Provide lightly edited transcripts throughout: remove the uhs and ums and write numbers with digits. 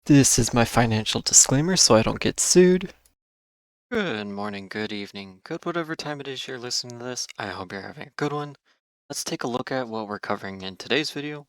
This is my financial disclaimer so I don't get sued. Good morning, good evening, good whatever time it is you're listening to this. I hope you're having a good one. Let's take a look at what we're covering in today's video.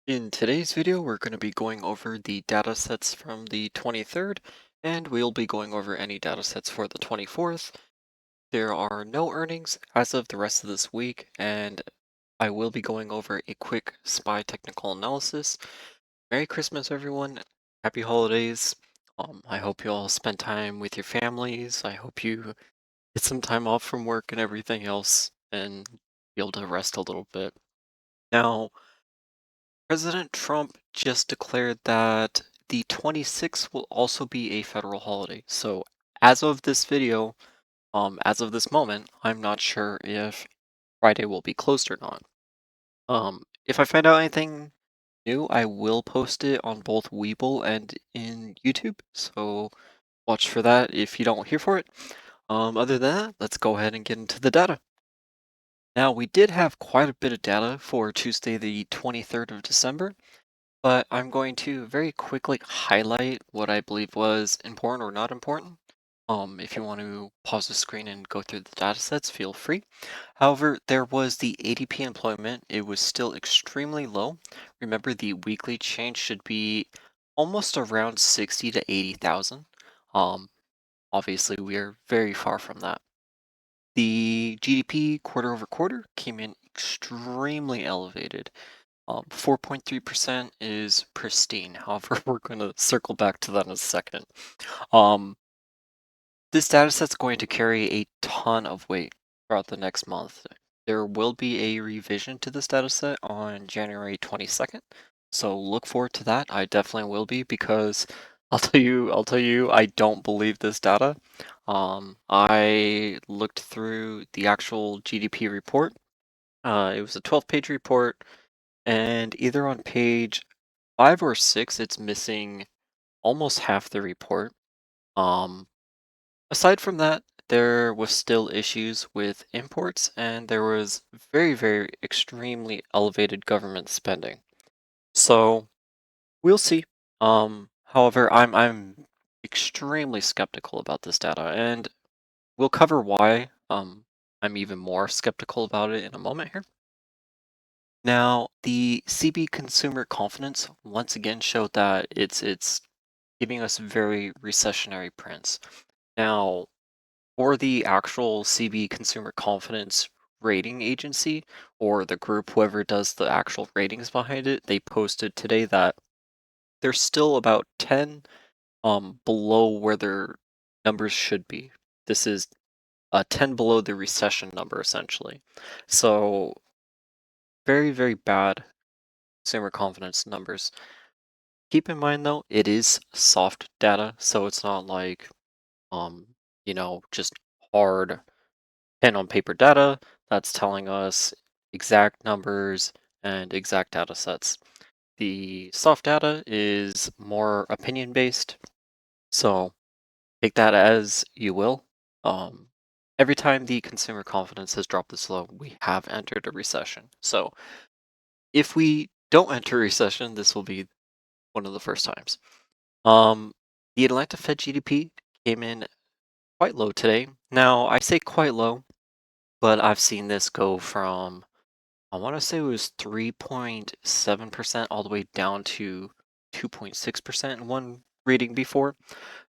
In today's video, we're going to be going over the data sets from the 23rd, and we'll be going over any data sets for the 24th. There are no earnings as of the rest of this week, and I will be going over a quick SPY technical analysis. Merry Christmas, everyone. Happy holidays. I hope you all spend time with your families. I hope you get some time off from work and everything else and be able to rest a little bit. Now, President Trump just declared that the 26th will also be a federal holiday. So, as of this video, as of this moment, I'm not sure if Friday will be closed or not. If I find out anything new, I will post it on both Weeble and in YouTube. So, watch for that if you don't hear for it. Other than that, let's go ahead and get into the data. Now, we did have quite a bit of data for Tuesday, the 23rd of December, but I'm going to very quickly highlight what I believe was important or not important. If you want to pause the screen and go through the data sets, feel free. However, there was the ADP employment. It was still extremely low. Remember, the weekly change should be almost around 60 to 80,000. Um, Obviously, we are very far from that. The GDP quarter over quarter came in extremely elevated. 4.3% is pristine. However, we're going to circle back to that in a second. Um, this data set's going to carry a ton of weight throughout the next month. There will be a revision to this data set on January 22nd. So look forward to that. I definitely will be because I'll tell you, I don't believe this data. I looked through the actual GDP report. It was a 12-page report, and either on page 5 or 6, it's missing almost half the report. Um, Aside from that, there was still issues with imports, and there was very, very extremely elevated government spending. So we'll see. However, I'm extremely skeptical about this data, and we'll cover why I'm even more skeptical about it in a moment here. Now, the CB consumer confidence once again showed that it's giving us very recessionary prints. Now, for the actual CB consumer confidence rating agency or the group, whoever does the actual ratings behind it, they posted today that they're still about 10 below where their numbers should be. This is 10 below the recession number essentially. So very, very bad consumer confidence numbers. Keep in mind though, it is soft data, so it's not like um, just hard pen on paper data that's telling us exact numbers and exact data sets. The soft data is more opinion based, so take that as you will. Um, every time the consumer confidence has dropped this low, we have entered a recession. So if we don't enter a recession, this will be one of the first times. Um, the Atlanta Fed GDP came in quite low today. Now, I say quite low, but I've seen this go from, I want to say it was 3.7% all the way down to 2.6% in one reading before.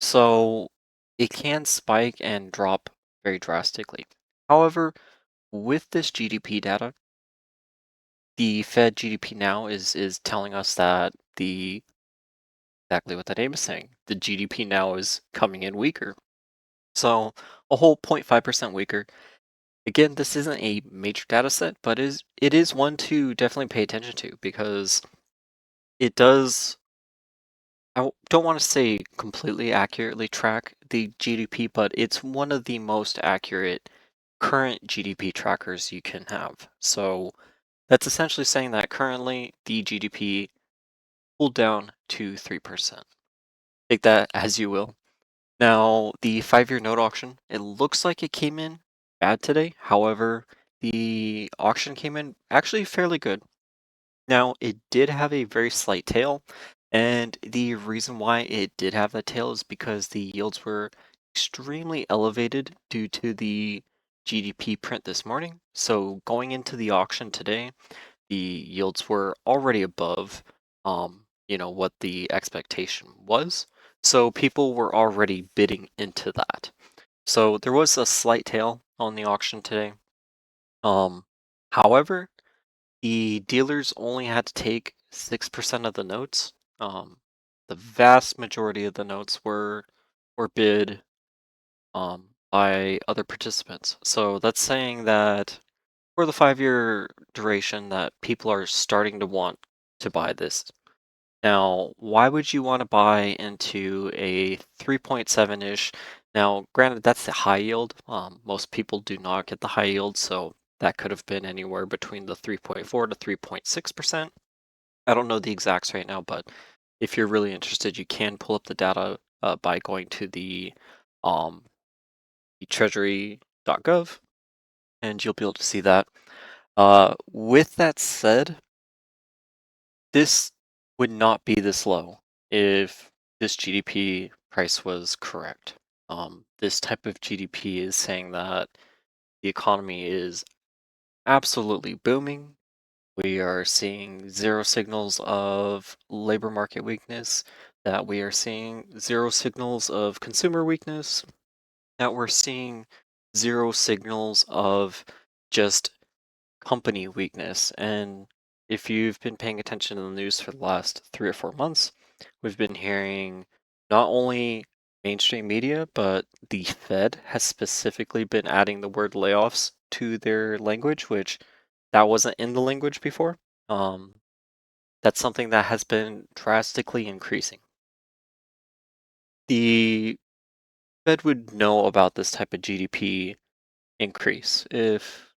So it can spike and drop very drastically. However, with this GDP data, the Fed GDP now is telling us that the exactly what the name is saying. The GDP now is coming in weaker. So a whole 0.5% weaker. Again, this isn't a major data set, but it is one to definitely pay attention to because it does, don't want to say completely accurately track the GDP, but it's one of the most accurate current GDP trackers you can have. So that's essentially saying that currently the GDP pulled down to 3%. Take that as you will. Now, the 5-year note auction, it looks like it came in bad today. However, the auction came in actually fairly good. Now, it did have a very slight tail, And the reason why it did have that tail is because the yields were extremely elevated due to the GDP print this morning. So going into the auction today, the yields were already above, what the expectation was. So people were already bidding into that. So there was a slight tail on the auction today. Um, However, the dealers only had to take 6% of the notes. The vast majority of the notes were bid by other participants. So that's saying that for the 5-year duration that people are starting to want to buy this. Now, why would you want to buy into a 3.7-ish? Now, granted, that's the high yield. Most people do not get the high yield, so that could have been anywhere between the 3.4 to 3.6%. I don't know the exacts right now, but if you're really interested, you can pull up the data by going to um, the treasury.gov, and you'll be able to see that. With that said, this would not be this low if this GDP price was correct. This type of GDP is saying that the economy is absolutely booming. We are seeing zero signals of labor market weakness, that we are seeing zero signals of consumer weakness, that we're seeing zero signals of just company weakness. And if you've been paying attention to the news for the last 3 or 4 months, we've been hearing not only mainstream media, but the Fed has specifically been adding the word layoffs to their language, which that wasn't in the language before. Um, that's something that has been drastically increasing. The Fed would know about this type of GDP increase if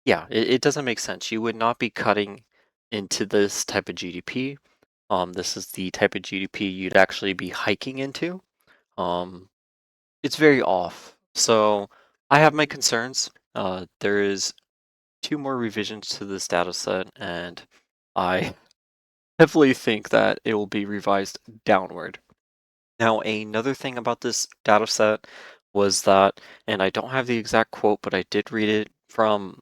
yeah, it doesn't make sense. You would not be cutting into this type of GDP. This is the type of GDP you'd actually be hiking into. Um, it's very off. So I have my concerns. There is 2 more revisions to this data set, and I heavily think that it will be revised downward. Now, another thing about this data set was that, and I don't have the exact quote, but I did read it from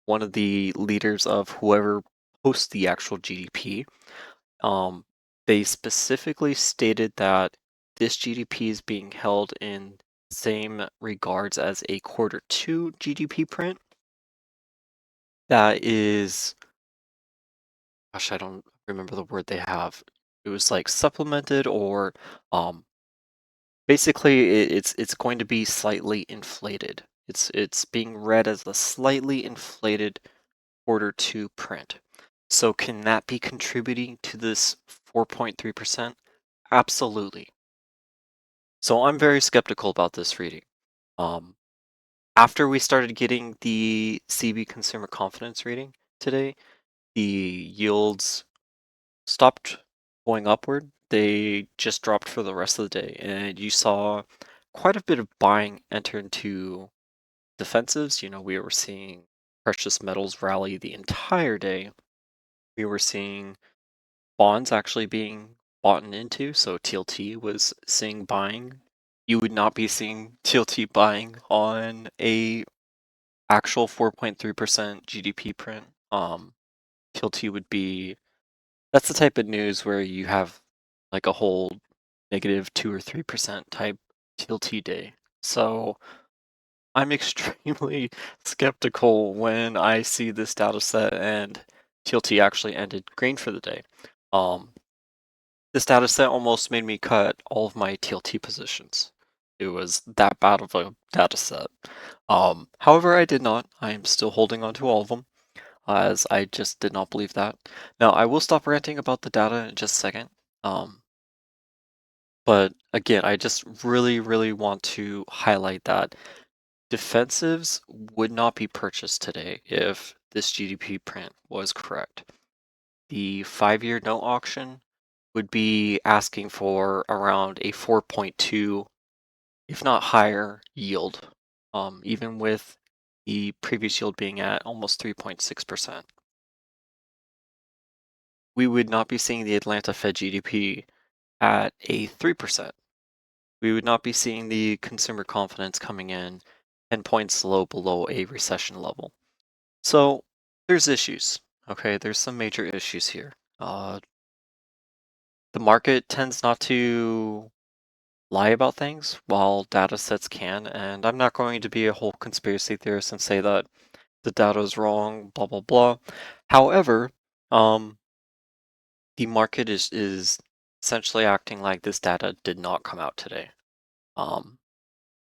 one of the leaders of whoever posts the actual GDP. Um, they specifically stated that this GDP is being held in same regards as a Q2 GDP print. That is, gosh, I don't remember the word they have. It was like supplemented or um, basically, it's going to be slightly inflated. It's being read as a slightly inflated Q2 print. So can that be contributing to this 4.3%? Absolutely. So I'm very skeptical about this reading. Um, After we started getting the CB consumer confidence reading today, the yields stopped going upward. They just dropped for the rest of the day, and you saw quite a bit of buying enter into defensives. We were seeing precious metals rally the entire day. We were seeing bonds actually being bought into, so TLT was seeing buying. You would not be seeing TLT buying on a actual 4.3% GDP print. TLT would be that's the type of news where you have like a whole -2 or 3% type TLT day. So I'm extremely skeptical when I see this data set and TLT actually ended green for the day. Um, this data set almost made me cut all of my TLT positions. It was that bad of a data set. However, I did not. I am still holding on to all of them, as I just did not believe that. Now, I will stop ranting about the data in just a second. Um, but again, I just really, really want to highlight that defensives would not be purchased today if this GDP print was correct. The 5-year note auction would be asking for around a 4.2, if not higher, yield, even with the previous yield being at almost 3.6%. we would not be seeing the Atlanta Fed GDP at a 3%. We would not be seeing the consumer confidence coming in 10 points low below a recession level. So there's issues. Okay, there's some major issues here. The market tends not to lie about things while data sets can, and I'm not going to be a whole conspiracy theorist and say that the data is wrong, blah blah blah. However, um, the market is essentially acting like this data did not come out today. Um,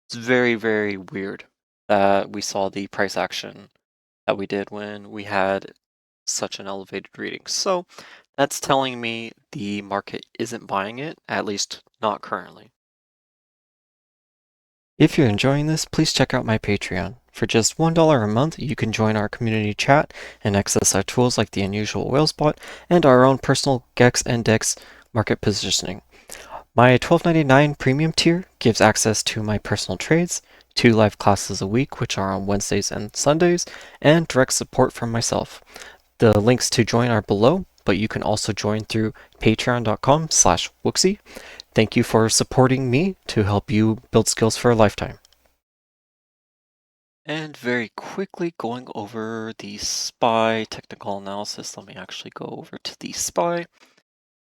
it's very, very weird that we saw the price action that we did when we had such an elevated reading. So that's telling me the market isn't buying it, at least not currently. If you're enjoying this, please check out my Patreon. For just $1 a month, you can join our community chat and access our tools like the Unusual Whale Spot and our own personal GEX and DEX market positioning. My $12.99 premium tier gives access to my personal trades, 2 live classes a week, which are on Wednesdays and Sundays, and direct support from myself. The links to join are below, but you can also join through patreon.com/wooksy. Thank you for supporting me to help you build skills for a lifetime. And very quickly going over the SPY technical analysis, let me actually go over to the SPY.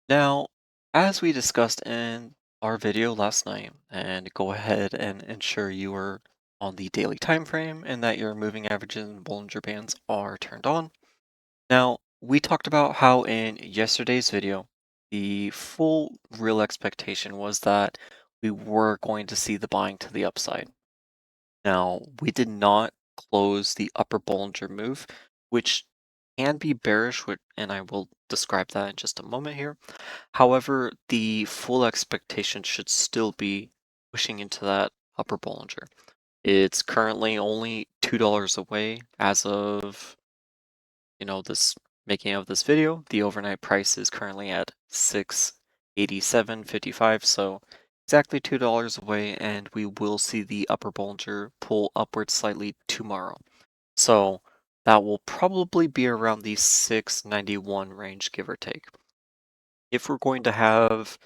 Now, as we discussed in our video last night, and go ahead and ensure you are on the daily time frame and that your moving averages and Bollinger Bands are turned on. Now, we talked about how in yesterday's video, the full real expectation was that we were going to see the buying to the upside. Now, we did not close the upper Bollinger move, which can be bearish, and I will describe that in just a moment here. However, the full expectation should still be pushing into that upper Bollinger. It's currently only $2 away as of this making of this video. The overnight price is currently at 687.55, so exactly $2 away, and we will see the upper Bollinger pull upwards slightly tomorrow. So that will probably be around the 691 range, give or take. If we're going to have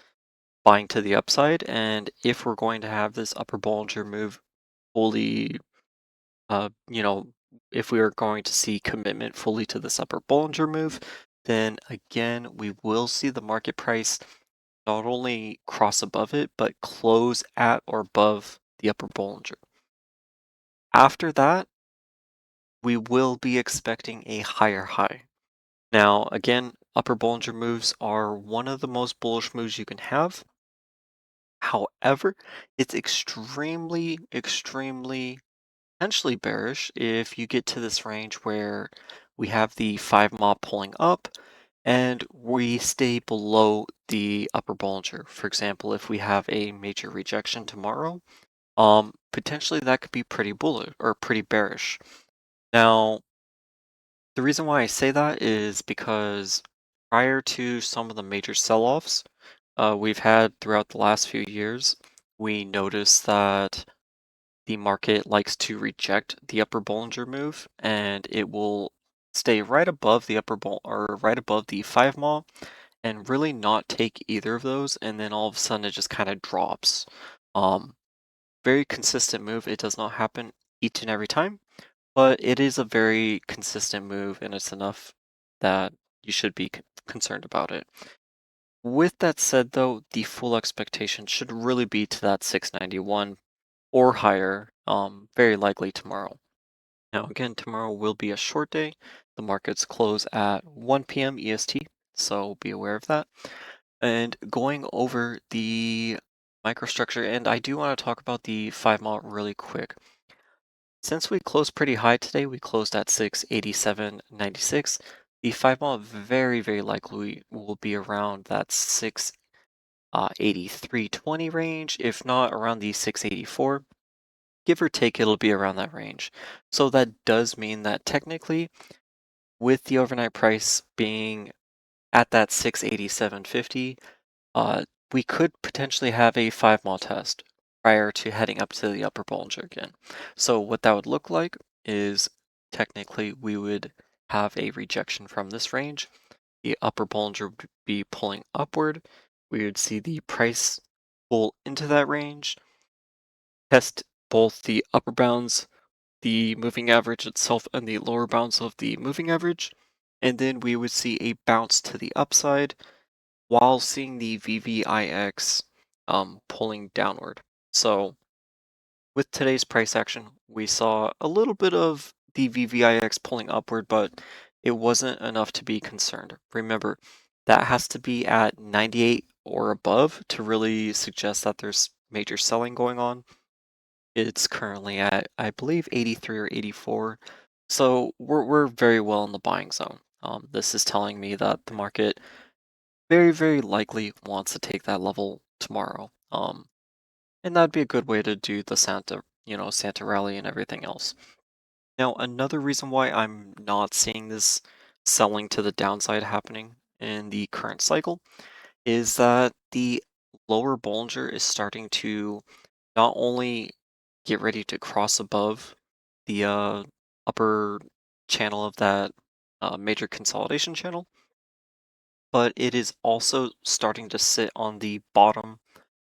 buying to the upside, and if we're going to have this upper Bollinger move fully uh, you know, if we are going to see commitment fully to this upper Bollinger move, then again, we will see the market price not only cross above it, but close at or above the upper Bollinger. After that, we will be expecting a higher high. Now, again, upper Bollinger moves are one of the most bullish moves you can have. However, it's extremely, extremely potentially bearish if you get to this range where we have the 5 MA pulling up and we stay below the upper Bollinger. For example, if we have a major rejection tomorrow, potentially that could be pretty bullish or pretty bearish. Now, the reason why I say that is because prior to some of the major sell-offs we've had throughout the last few years, we noticed that the market likes to reject the upper Bollinger move, and it will stay right above the upper boll or right above the 5 MA and really not take either of those, and then all of a sudden it just kind of drops. Um, Very consistent move. It does not happen each and every time, but it is a very consistent move, and it's enough that you should be concerned about it. With that said, though, the full expectation should really be to that 691 or higher, very likely tomorrow. Now, again, tomorrow will be a short day. The markets close at 1 p.m. EST, so be aware of that. And going over the microstructure, and I do want to talk about the 5 MA really quick. Since we closed pretty high today, we closed at 687.96. The 5 MA very, very likely will be around that 683.20 range, if not around the 684. Give or take, it'll be around that range. So that does mean that technically, with the overnight price being at that 687.50, we could potentially have a 5 mile test prior to heading up to the upper Bollinger again. So what that would look like is technically we would have a rejection from this range. the upper Bollinger would be pulling upward. We would see the price pull into that range, test both the upper bounds, the moving average itself, and the lower bounds of the moving average. And then we would see a bounce to the upside while seeing the VVIX pulling downward. So with today's price action, we saw a little bit of the VVIX pulling upward, but it wasn't enough to be concerned. Remember, that has to be at 98 or above to really suggest that there's major selling going on. It's currently at, I believe, 83 or 84. So we're very well in the buying zone. This is telling me that the market very, very likely wants to take that level tomorrow. And that'd be a good way to do the Santa rally and everything else. Now, another reason why I'm not seeing this selling to the downside happening in the current cycle is that the lower Bollinger is starting to not only get ready to cross above the upper channel of that major consolidation channel, but it is also starting to sit on the bottom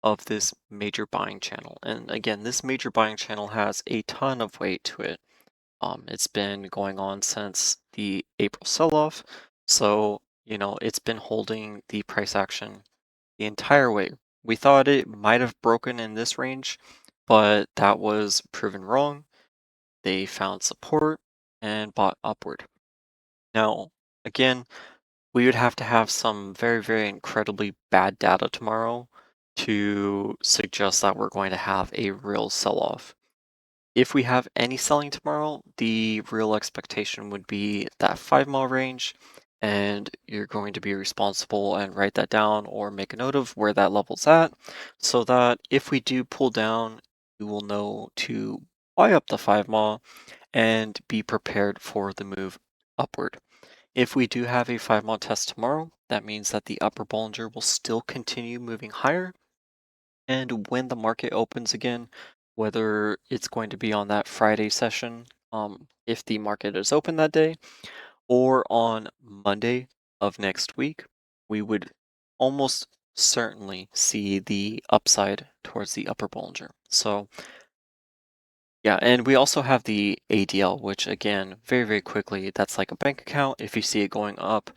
of this major buying channel. And again, this major buying channel has a ton of weight to it. It's been going on since the April sell-off, so it's been holding the price action the entire way. We thought it might have broken in this range, but that was proven wrong. They found support and bought upward. Now, again, we would have to have some very, very incredibly bad data tomorrow to suggest that we're going to have a real sell-off. If we have any selling tomorrow, the real expectation would be that 5 mile range, and you're going to be responsible and write that down or make a note of where that level's at, so that if we do pull down, you will know to buy up the 5 mile and be prepared for the move upward. If we do have a 5 mile test tomorrow, that means that the upper Bollinger will still continue moving higher. And when the market opens again, whether it's going to be on that Friday session, if the market is open that day, or on Monday of next week, we would almost certainly see the upside towards the upper Bollinger. So yeah, and we also have the ADL, which again, very, very quickly, that's like a bank account. If you see it going up,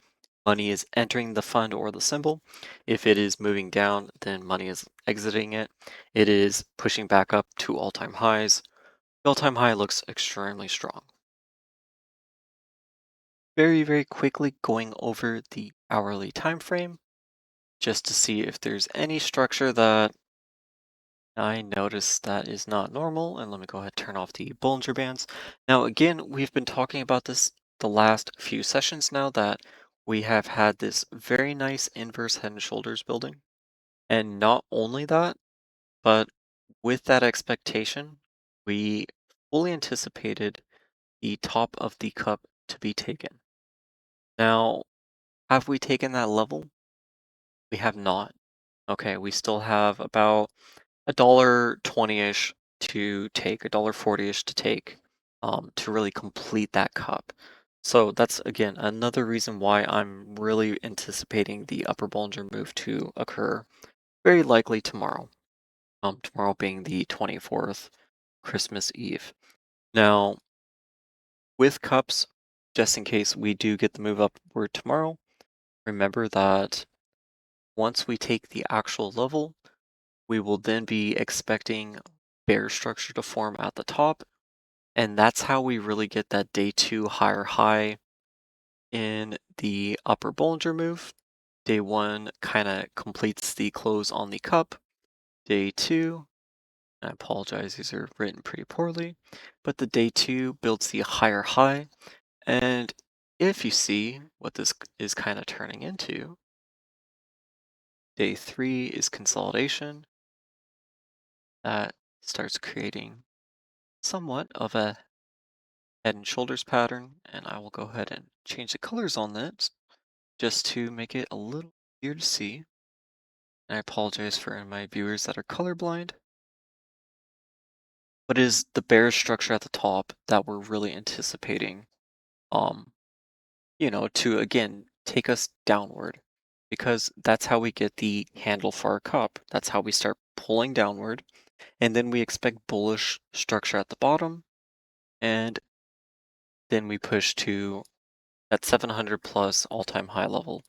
money is entering the fund or the symbol. If it is moving down, then money is exiting it. It is pushing back up to all-time highs. The all-time high looks extremely strong. Very, very quickly going over the hourly time frame just to see if there's any structure that I noticed that is not normal, and let me go ahead and turn off the Bollinger Bands. Now, again, we've been talking about this the last few sessions now that we have had this very nice inverse head and shoulders building. And not only that, but with that expectation, we fully anticipated the top of the cup to be taken. Now, have we taken that level? We have not. Okay, we still have about $1.20-ish to take, $1.40-ish to take, to really complete that cup. So that's again another reason why I'm really anticipating the upper Bollinger move to occur very likely tomorrow. Tomorrow being the 24th, Christmas Eve. Now, with cups, just in case we do get the move upward tomorrow, remember that once we take the actual level, we will then be expecting bear structure to form at the top, and that's how we really get that day 2 higher high in the upper Bollinger move. Day 1 kind of completes the close on the cup. Day 2, I apologize, these are written pretty poorly, but the day 2 builds the higher high, and if you see what this is kind of turning into, day 3 is consolidation. That starts creating somewhat of a head and shoulders pattern, and I will go ahead and change the colors on this just to make it a little easier to see. And I apologize for my viewers that are colorblind, but it is the bearish structure at the top that we're really anticipating, um, to again take us downward because that's how we get the handle for our cup. That's how we start pulling downward. And then we expect bullish structure at the bottom. And then we push to that 700 plus all-time high level.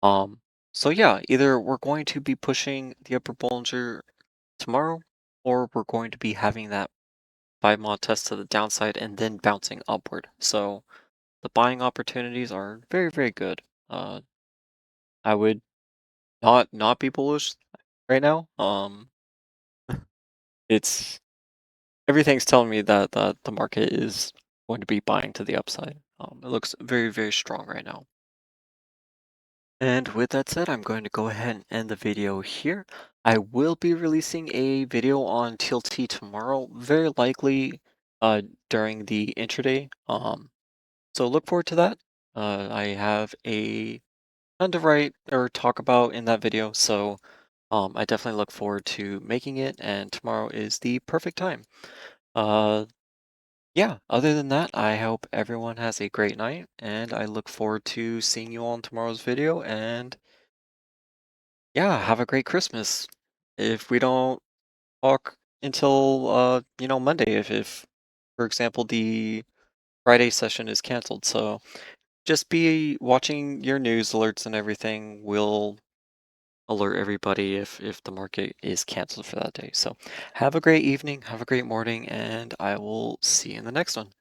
Um, so yeah, either we're going to be pushing the upper Bollinger tomorrow, or we're going to be having that 5 mod test to the downside and then bouncing upward. So the buying opportunities are very, very good. Uh, I would not be bullish right now. It's everything's telling me that the market is going to be buying to the upside. It looks very, very strong right now. And with that said, I'm going to go ahead and end the video here. I will be releasing a video on TLT tomorrow, very likely during the intraday. So look forward to that. I have a ton to write or talk about in that video, so I definitely look forward to making it, and tomorrow is the perfect time. Uh, yeah, other than that, I hope everyone has a great night, and I look forward to seeing you all in tomorrow's video, and yeah, have a great Christmas. If we don't talk until Monday, if for example the Friday session is canceled. So just be watching your news alerts and everything. Will alert everybody if the market is canceled for that day. So have a great evening, have a great morning, and I will see you in the next one.